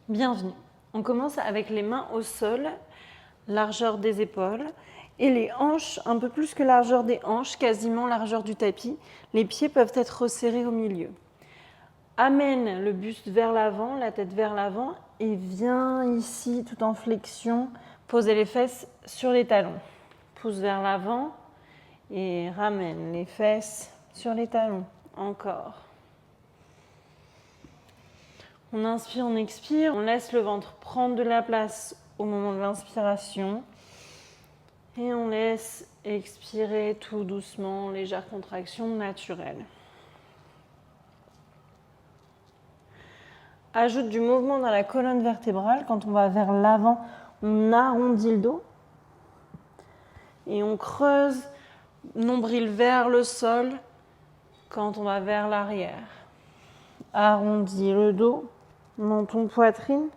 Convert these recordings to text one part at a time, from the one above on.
Bienvenue. On commence avec les mains au sol, largeur des épaules, et les hanches, un peu plus que largeur des hanches, quasiment largeur du tapis. Les pieds peuvent être resserrés au milieu. Amène le buste vers l'avant, la tête vers l'avant, et viens ici tout en flexion, poser les fesses sur les talons. Pousse vers l'avant et ramène les fesses sur les talons. Encore. On inspire, on expire, on laisse le ventre prendre de la place au moment de l'inspiration et on laisse expirer tout doucement, légère contraction naturelle. Ajoute du mouvement dans la colonne vertébrale. Quand on va vers l'avant, on arrondit le dos et on creuse nombril vers le sol quand on va vers l'arrière. Arrondis le dos, menton poitrine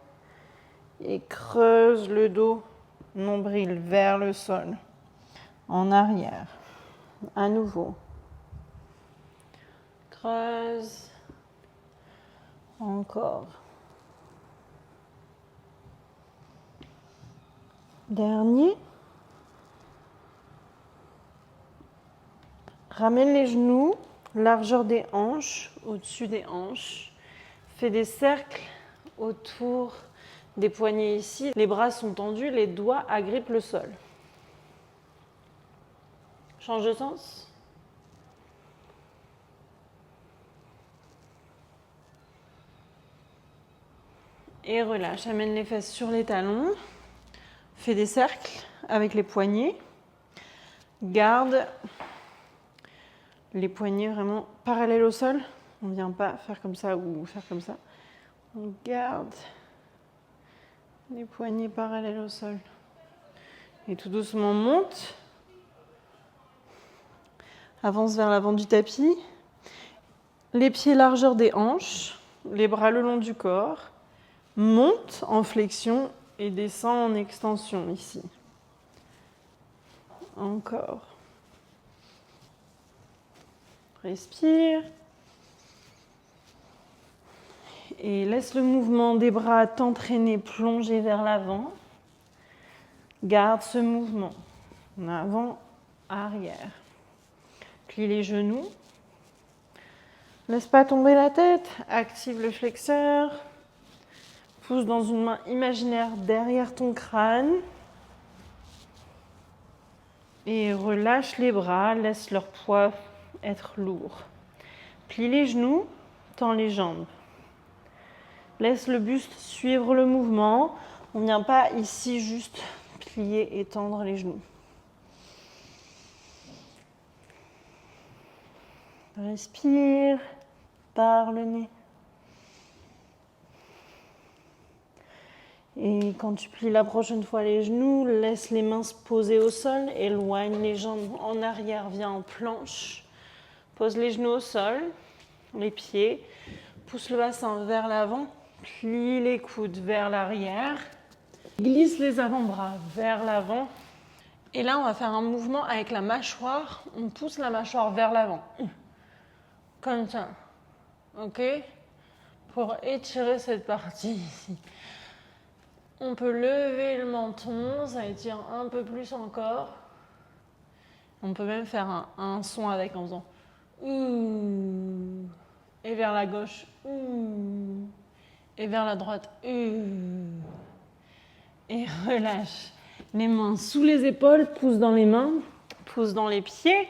et creuse le dos, nombril vers le sol, en arrière. À nouveau. Creuse. Encore. Dernier. Ramène les genoux, largeur des hanches, au-dessus des hanches. Fais des cercles autour des poignets ici. Les bras sont tendus, les doigts agrippent le sol. Change de sens. Et relâche. Amène les fesses sur les talons. Fais des cercles avec les poignets. Garde les poignets vraiment parallèles au sol. On ne vient pas faire comme ça ou faire comme ça. On garde les poignets parallèles au sol. Et tout doucement monte. Avance vers l'avant du tapis. Les pieds largeur des hanches. Les bras le long du corps. Monte en flexion et descend en extension ici. Encore. Respire. Et laisse le mouvement des bras t'entraîner, plonger vers l'avant. Garde ce mouvement. Avant, arrière. Plie les genoux. Laisse pas tomber la tête. Active le flexeur. Pousse dans une main imaginaire derrière ton crâne. Et relâche les bras. Laisse leur poids être lourd. Plie les genoux. Tends les jambes. Laisse le buste suivre le mouvement. On ne vient pas ici juste plier et tendre les genoux. Respire par le nez. Et quand tu plies la prochaine fois les genoux, laisse les mains se poser au sol. Éloigne les jambes en arrière, viens en planche. Pose les genoux au sol, les pieds. Pousse le bassin vers l'avant. Plie les coudes vers l'arrière. Glisse les avant-bras vers l'avant. Et là, on va faire un mouvement avec la mâchoire. On pousse la mâchoire vers l'avant. Comme ça. OK? Pour étirer cette partie ici. On peut lever le menton, ça étire un peu plus encore. On peut même faire un son avec en faisant ouh. Et vers la gauche, ouh. Et vers la droite, ouh. Et relâche. Les mains sous les épaules, pousse dans les mains, pousse dans les pieds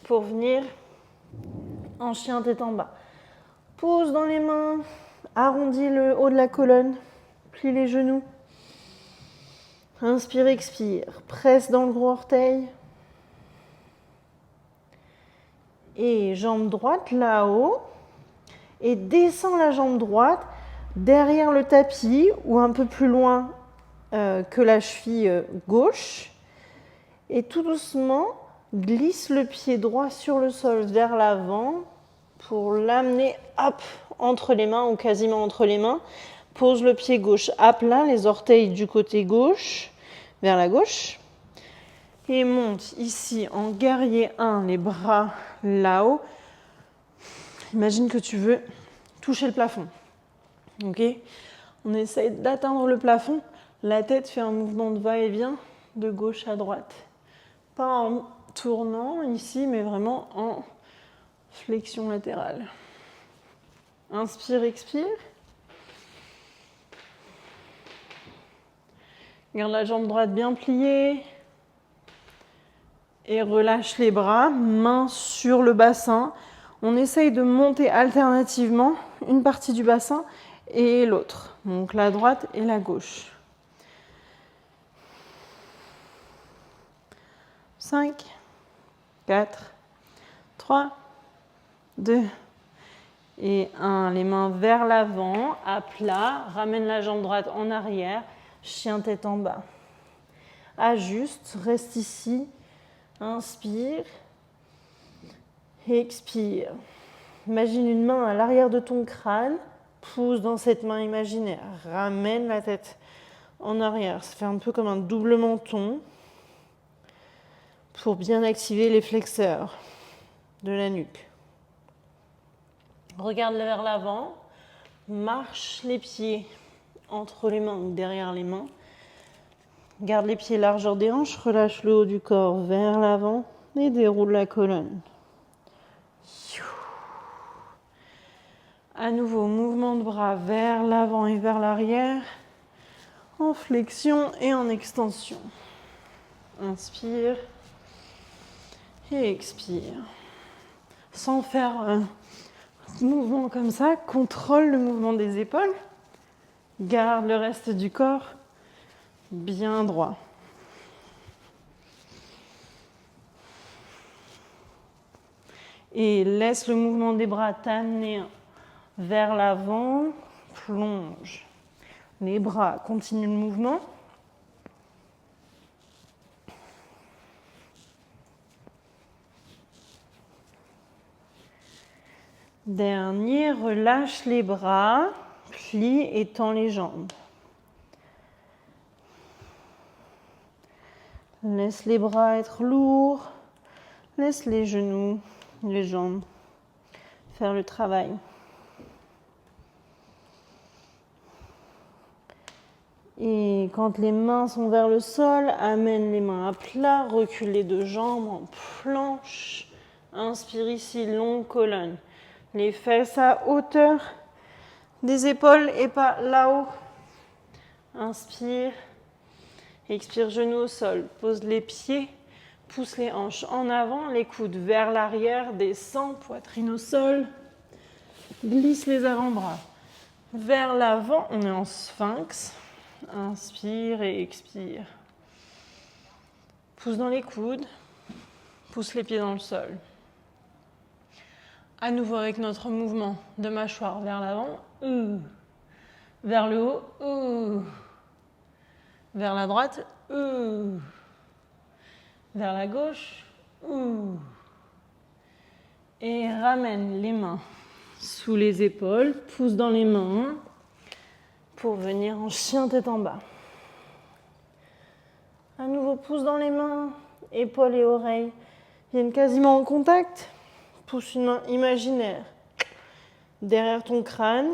pour venir en chien tête en bas. Pousse dans les mains, arrondis le haut de la colonne, plie les genoux. Inspire, expire. Presse dans le gros orteil. Et jambe droite là-haut. Et descends la jambe droite derrière le tapis ou un peu plus loin que la cheville gauche. Et tout doucement, glisse le pied droit sur le sol vers l'avant pour l'amener hop, entre les mains ou quasiment entre les mains. Pose le pied gauche à plat, les orteils du côté gauche, vers la gauche. Et monte ici en guerrier 1, les bras là-haut. Imagine que tu veux toucher le plafond. Okay ? On essaye d'atteindre le plafond. La tête fait un mouvement de va-et-vient de gauche à droite. Pas en tournant ici, mais vraiment en flexion latérale. Inspire, expire. Garde la jambe droite bien pliée. Et relâche les bras, mains sur le bassin. On essaye de monter alternativement une partie du bassin et l'autre. Donc la droite et la gauche. 5, 4, 3, 2 et 1. Les mains vers l'avant, à plat. Ramène la jambe droite en arrière. Chien tête en bas. Ajuste, reste ici. Inspire. Expire. Imagine une main à l'arrière de ton crâne. Pousse dans cette main imaginaire. Ramène la tête en arrière. Ça fait un peu comme un double menton pour bien activer les flexeurs de la nuque. Regarde vers l'avant. Marche les pieds entre les mains ou derrière les mains. Garde les pieds largeur des hanches. Relâche le haut du corps vers l'avant et déroule la colonne. À nouveau, mouvement de bras vers l'avant et vers l'arrière, en flexion et en extension. Inspire et expire. Sans faire un mouvement comme ça, contrôle le mouvement des épaules. Garde le reste du corps bien droit. Et laisse le mouvement des bras t'amener vers l'avant, plonge. Les bras continuent le mouvement. Dernier, relâche les bras, plie et tends les jambes. Laisse les bras être lourds, laisse les genoux, les jambes faire le travail. Et quand les mains sont vers le sol, amène les mains à plat, recule les deux jambes en planche. Inspire ici, longue colonne. Les fesses à hauteur des épaules et pas là-haut. Inspire. Expire, genoux au sol. Pose les pieds, pousse les hanches en avant, les coudes vers l'arrière, descend, poitrine au sol. Glisse les avant-bras vers l'avant, on est en sphinx. Inspire et expire. Pousse dans les coudes, pousse les pieds dans le sol. À nouveau avec notre mouvement de mâchoire vers l'avant, vers le haut, vers la droite, vers la gauche, et ramène les mains sous les épaules, pousse dans les mains pour venir en chien tête en bas. À nouveau, pousse dans les mains, épaules et oreilles viennent quasiment en contact. Pousse une main imaginaire derrière ton crâne,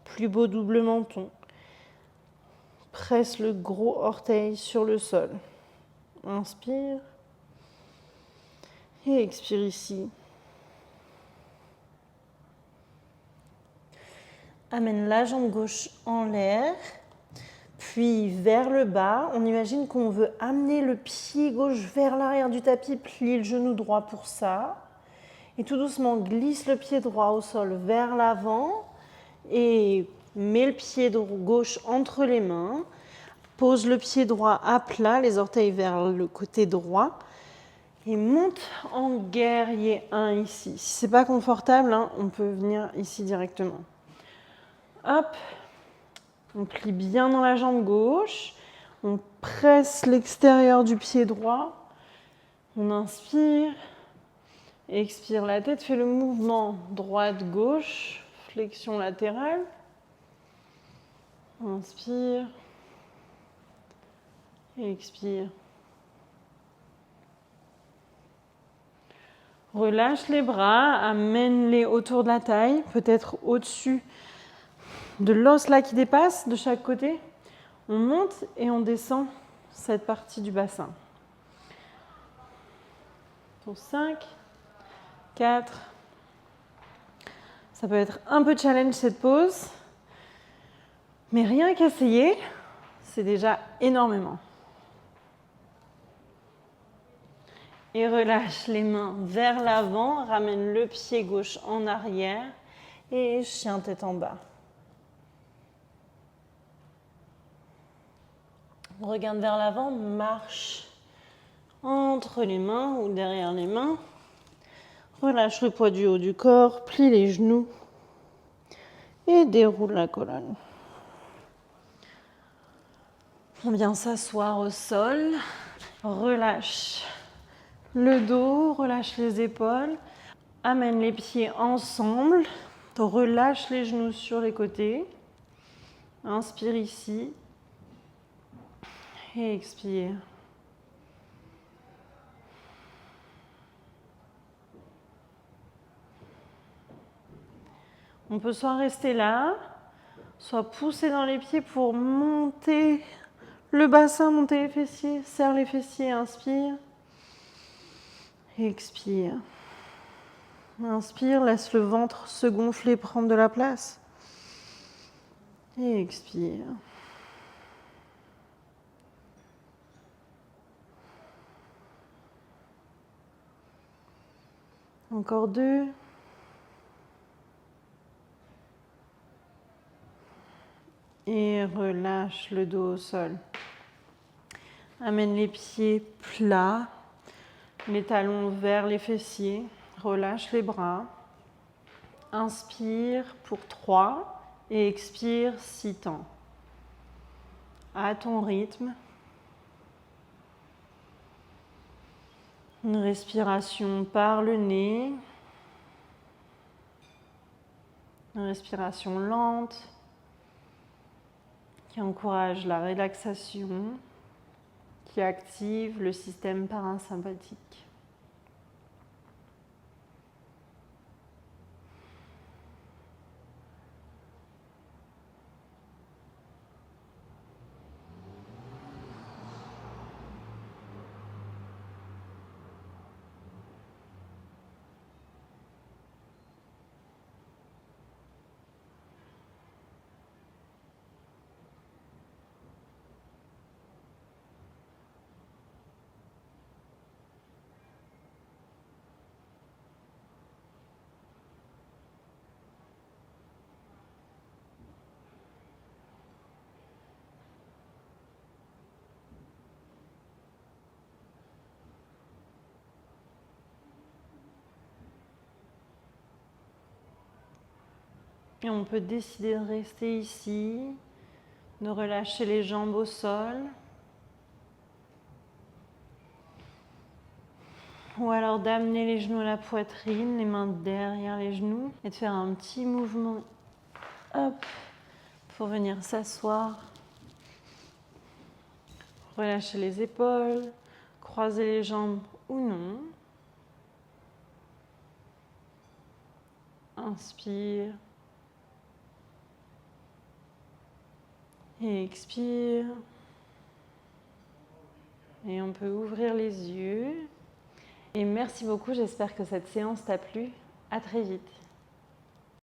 plus beau double menton. Presse le gros orteil sur le sol. Inspire et expire ici. Amène la jambe gauche en l'air, puis vers le bas. On imagine qu'on veut amener le pied gauche vers l'arrière du tapis, plie le genou droit pour ça. Et tout doucement, glisse le pied droit au sol vers l'avant et mets le pied gauche entre les mains. Pose le pied droit à plat, les orteils vers le côté droit. Et monte en guerrier 1 ici. Si ce n'est pas confortable, on peut venir ici directement. Hop, on plie bien dans la jambe gauche, on presse l'extérieur du pied droit, on inspire, expire, la tête fait le mouvement droite-gauche, flexion latérale, inspire, expire. Relâche les bras, amène-les autour de la taille, peut-être au-dessus de l'os là qui dépasse de chaque côté. On monte et on descend cette partie du bassin. Pour 5, 4. Ça peut être un peu challenge cette pause, mais rien qu'essayer, c'est déjà énormément. Et relâche les mains vers l'avant, ramène le pied gauche en arrière et chien tête en bas. Regarde vers l'avant, marche entre les mains ou derrière les mains. Relâche le poids du haut du corps, plie les genoux et déroule la colonne. On vient s'asseoir au sol, relâche le dos, relâche les épaules, amène les pieds ensemble, relâche les genoux sur les côtés. Inspire ici et expire. On peut soit rester là, soit pousser dans les pieds pour monter le bassin, monter les fessiers, serre les fessiers, inspire. Expire. Inspire, laisse le ventre se gonfler, prendre de la place. Et expire. Encore 2. Et relâche le dos au sol. Amène les pieds plats, les talons vers les fessiers. Relâche les bras. Inspire pour 3 et expire 6 temps. À ton rythme. Une respiration par le nez. Une respiration lente qui encourage la relaxation, qui active le système parasympathique. Et on peut décider de rester ici, de relâcher les jambes au sol. Ou alors d'amener les genoux à la poitrine, les mains derrière les genoux. Et de faire un petit mouvement, hop, pour venir s'asseoir. Relâcher les épaules, croiser les jambes ou non. Inspire. Et expire. Et on peut ouvrir les yeux. Et merci beaucoup, j'espère que cette séance t'a plu. À très vite.